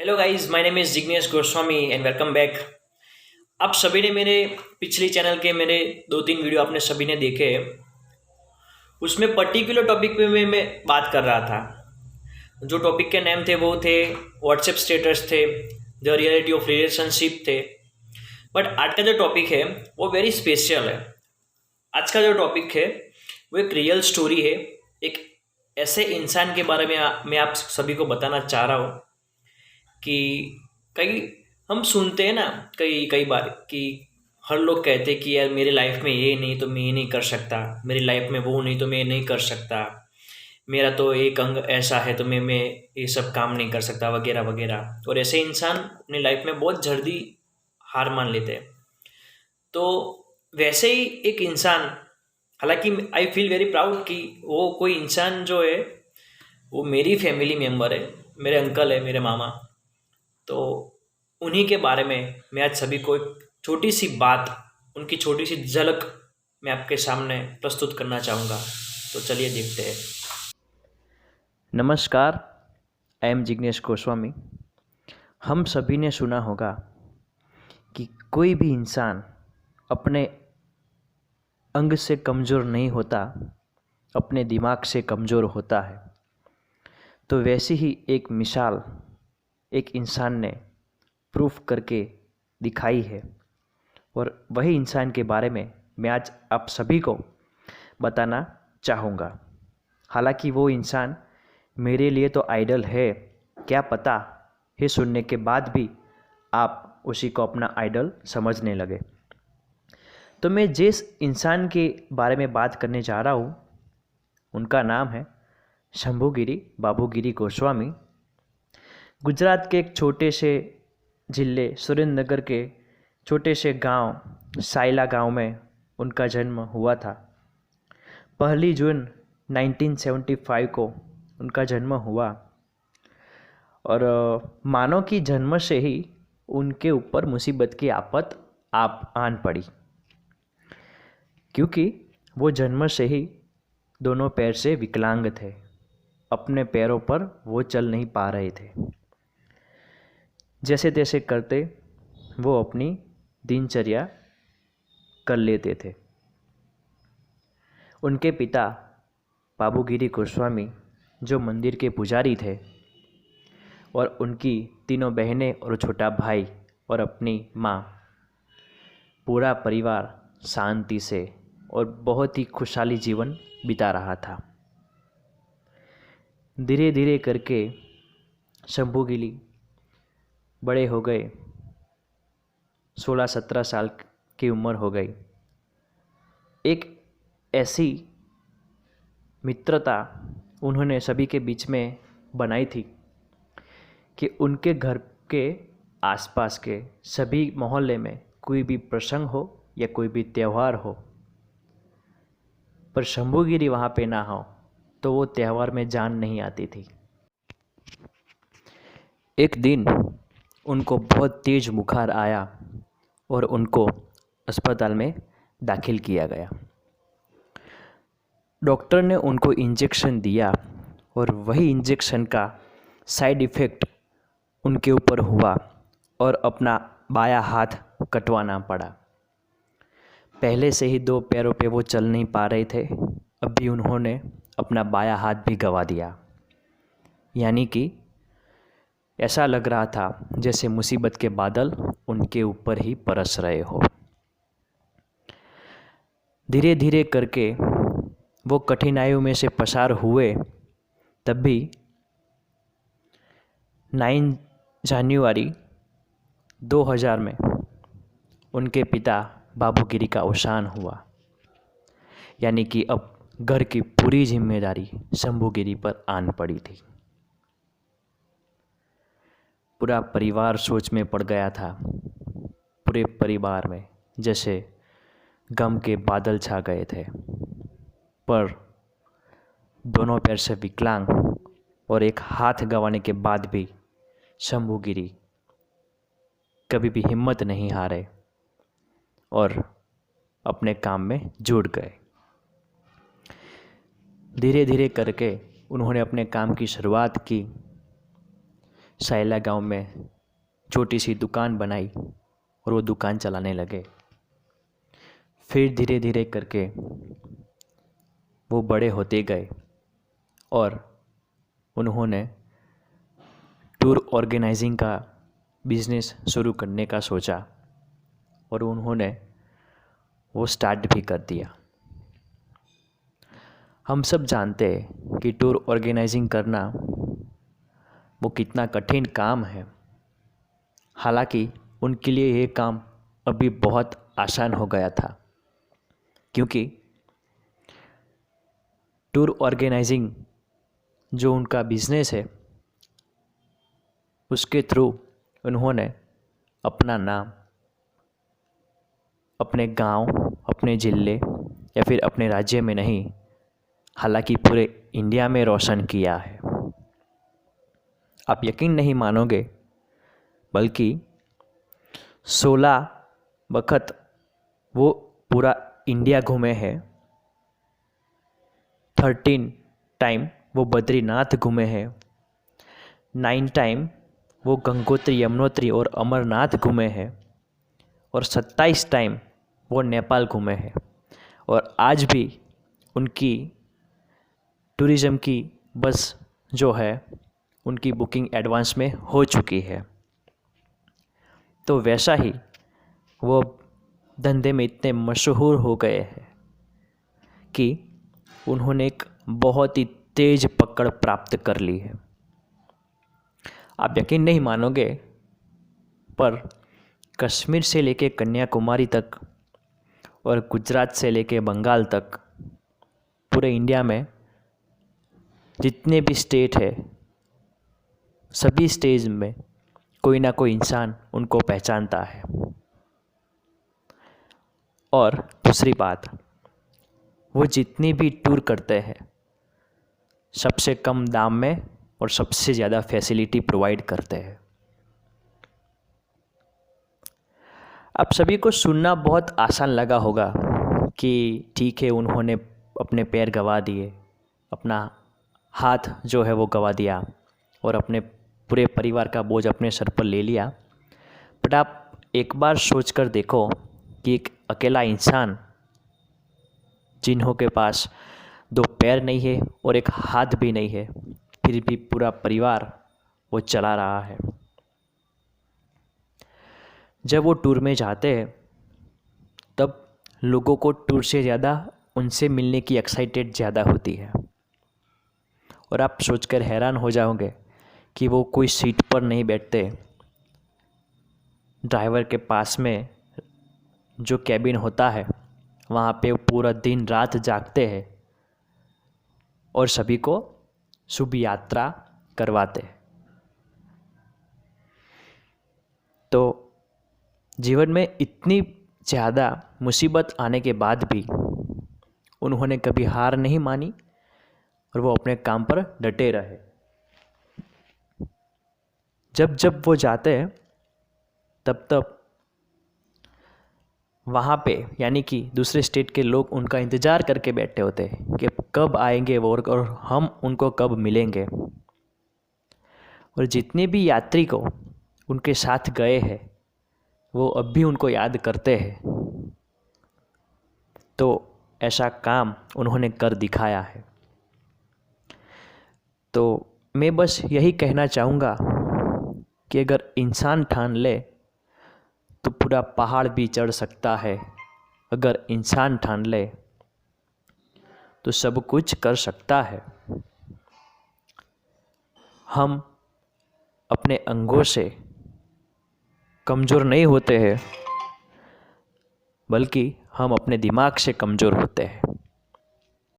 Hello guys, my name is Jignesh Goswami and welcome back. आप सभी ने मेरे पिछले चैनल के मेरे 2-3 वीडियो आपने सभी ने देखे हैं। उसमें पर्टिकुलर टॉपिक पे मैं बात कर रहा था। जो टॉपिक के नेम थे वो थे व्हाट्सएप स्टेटस थे, द रियलिटी ऑफ रिलेशनशिप थे। बट आज का जो टॉपिक है वो वेरी स्पेशल है। आज का जो टॉपिक है वो एक रियल स्टोरी है। एक ऐसे इंसान के बारे में मैं आप सभी को बताना चाह रहा हूँ कि कई हम सुनते हैं ना, कई कई बार कि हर लोग कहते हैं कि यार मेरे लाइफ में ये नहीं तो मैं ये नहीं कर सकता, मेरी लाइफ में वो नहीं तो मैं ये नहीं कर सकता, मेरा तो एक अंग ऐसा है तो मैं ये सब काम नहीं कर सकता वगैरह वगैरह। और ऐसे इंसान अपनी लाइफ में बहुत जल्दी हार मान लेते हैं। तो वैसे ही एक इंसान, हालांकि आई फील वेरी प्राउड कि वो कोई इंसान जो है वो मेरी फैमिली मेम्बर है, मेरे अंकल है, मेरे मामा। तो उन्हीं के बारे में मैं आज सभी को एक छोटी सी बात, उनकी छोटी सी झलक मैं आपके सामने प्रस्तुत करना चाहूँगा। तो चलिए देखते हैं। नमस्कार, आई एम जिग्नेश गोस्वामी। हम सभी ने सुना होगा कि कोई भी इंसान अपने अंग से कमज़ोर नहीं होता, अपने दिमाग से कमज़ोर होता है। तो वैसी ही एक मिसाल एक इंसान ने प्रूफ करके दिखाई है, और वही इंसान के बारे में मैं आज आप सभी को बताना चाहूँगा। हालांकि वो इंसान मेरे लिए तो आइडल है, क्या पता है सुनने के बाद भी आप उसी को अपना आइडल समझने लगे। तो मैं जिस इंसान के बारे में बात करने जा रहा हूँ उनका नाम है शंभूगिरी बाबूगिरी गोस्वामी। गुजरात के एक छोटे से जिले सुरेंद्रनगर के छोटे से गांव साइला गांव में उनका जन्म हुआ था। 1 जून 1975 को उनका जन्म हुआ, और मानो कि जन्म से ही उनके ऊपर मुसीबत की आफत आप आन पड़ी, क्योंकि वो जन्म से ही दोनों पैर से विकलांग थे। अपने पैरों पर वो चल नहीं पा रहे थे। जैसे तैसे करते वो अपनी दिनचर्या कर लेते थे। उनके पिता बाबूगिरी गोस्वामी जो मंदिर के पुजारी थे, और उनकी 3 बहनें और छोटा भाई और अपनी माँ, पूरा परिवार शांति से और बहुत ही खुशहाली जीवन बिता रहा था। धीरे धीरे करके शंभूगिरी बड़े हो गए, 16-17 साल की उम्र हो गई। एक ऐसी मित्रता उन्होंने सभी के बीच में बनाई थी कि उनके घर के आसपास के सभी मोहल्ले में कोई भी प्रसंग हो या कोई भी त्यौहार हो, पर शंभूगिरी वहाँ पे ना हो तो वो त्यौहार में जान नहीं आती थी। एक दिन उनको बहुत तेज बुखार आया और उनको अस्पताल में दाखिल किया गया। डॉक्टर ने उनको इंजेक्शन दिया, और वही इंजेक्शन का साइड इफ़ेक्ट उनके ऊपर हुआ और अपना बायां हाथ कटवाना पड़ा। पहले से ही 2 पैरों पे वो चल नहीं पा रहे थे, अभी उन्होंने अपना बायां हाथ भी गंवा दिया। यानी कि ऐसा लग रहा था जैसे मुसीबत के बादल उनके ऊपर ही बरस रहे हो। धीरे धीरे करके वो कठिनाइयों में से पसार हुए, तब भी 9 जनवरी 2000 में उनके पिता बाबूगिरी का अवसान हुआ। यानी कि अब घर की पूरी जिम्मेदारी शंभूगिरी पर आन पड़ी थी। पूरा परिवार सोच में पड़ गया था। पूरे परिवार में जैसे गम के बादल छा गए थे। पर दोनों पैर से विकलांग और एक हाथ गंवाने के बाद भी शंभूगिरी कभी भी हिम्मत नहीं हारे और अपने काम में जुट गए। धीरे धीरे करके उन्होंने अपने काम की शुरुआत की। सायला गांव में छोटी सी दुकान बनाई और वो दुकान चलाने लगे। फिर धीरे धीरे करके वो बड़े होते गए और उन्होंने टूर ऑर्गेनाइजिंग का बिज़नेस शुरू करने का सोचा और उन्होंने वो स्टार्ट भी कर दिया। हम सब जानते हैं कि टूर ऑर्गेनाइजिंग करना वो कितना कठिन काम है। हालांकि उनके लिए ये काम अभी बहुत आसान हो गया था, क्योंकि टूर ऑर्गेनाइजिंग जो उनका बिज़नेस है उसके थ्रू उन्होंने अपना नाम अपने गांव, अपने ज़िले या फिर अपने राज्य में नहीं, हालांकि पूरे इंडिया में रोशन किया है। आप यकीन नहीं मानोगे, बल्कि 16 वक्त वो पूरा इंडिया घूमे हैं। 13 टाइम वो बद्रीनाथ घूमे हैं। 9 टाइम वो गंगोत्री, यमुनोत्री और अमरनाथ घूमे हैं। और 27 टाइम वो नेपाल घूमे हैं। और आज भी उनकी टूरिज़्म की बस जो है उनकी बुकिंग एडवांस में हो चुकी है। तो वैसा ही वो धंधे में इतने मशहूर हो गए हैं कि उन्होंने एक बहुत ही तेज़ पकड़ प्राप्त कर ली है। आप यकीन नहीं मानोगे, पर कश्मीर से लेके कन्याकुमारी तक और गुजरात से लेके बंगाल तक पूरे इंडिया में जितने भी स्टेट है, सभी स्टेज में कोई ना कोई इंसान उनको पहचानता है। और दूसरी बात, वो जितनी भी टूर करते हैं सबसे कम दाम में और सबसे ज़्यादा फैसिलिटी प्रोवाइड करते हैं। आप सभी को सुनना बहुत आसान लगा होगा कि ठीक है, उन्होंने अपने पैर गंवा दिए, अपना हाथ जो है वो गंवा दिया और अपने पूरे परिवार का बोझ अपने सर पर ले लिया। बट आप एक बार सोच कर देखो कि एक अकेला इंसान जिन्हों के पास 2 पैर नहीं है और एक हाथ भी नहीं है, फिर भी पूरा परिवार वो चला रहा है। जब वो टूर में जाते हैं तब लोगों को टूर से ज़्यादा उनसे मिलने की एक्साइटेड ज़्यादा होती है। और आप सोचकर हैरान हो जाओगे कि वो कोई सीट पर नहीं बैठते, ड्राइवर के पास में जो कैबिन होता है वहाँ पे पूरा दिन रात जागते हैं और सभी को शुभ यात्रा करवाते हैं। तो जीवन में इतनी ज़्यादा मुसीबत आने के बाद भी उन्होंने कभी हार नहीं मानी और वो अपने काम पर डटे रहे। जब जब वो जाते हैं तब वहाँ पे यानी कि दूसरे स्टेट के लोग उनका इंतज़ार करके बैठे होते हैं कि कब आएंगे वो और हम उनको कब मिलेंगे। और जितने भी यात्री को उनके साथ गए हैं वो अब भी उनको याद करते हैं। तो ऐसा काम उन्होंने कर दिखाया है। तो मैं बस यही कहना चाहूँगा कि अगर इंसान ठान ले तो पूरा पहाड़ भी चढ़ सकता है। अगर इंसान ठान ले तो सब कुछ कर सकता है। हम अपने अंगों से कमज़ोर नहीं होते हैं, बल्कि हम अपने दिमाग से कमज़ोर होते हैं।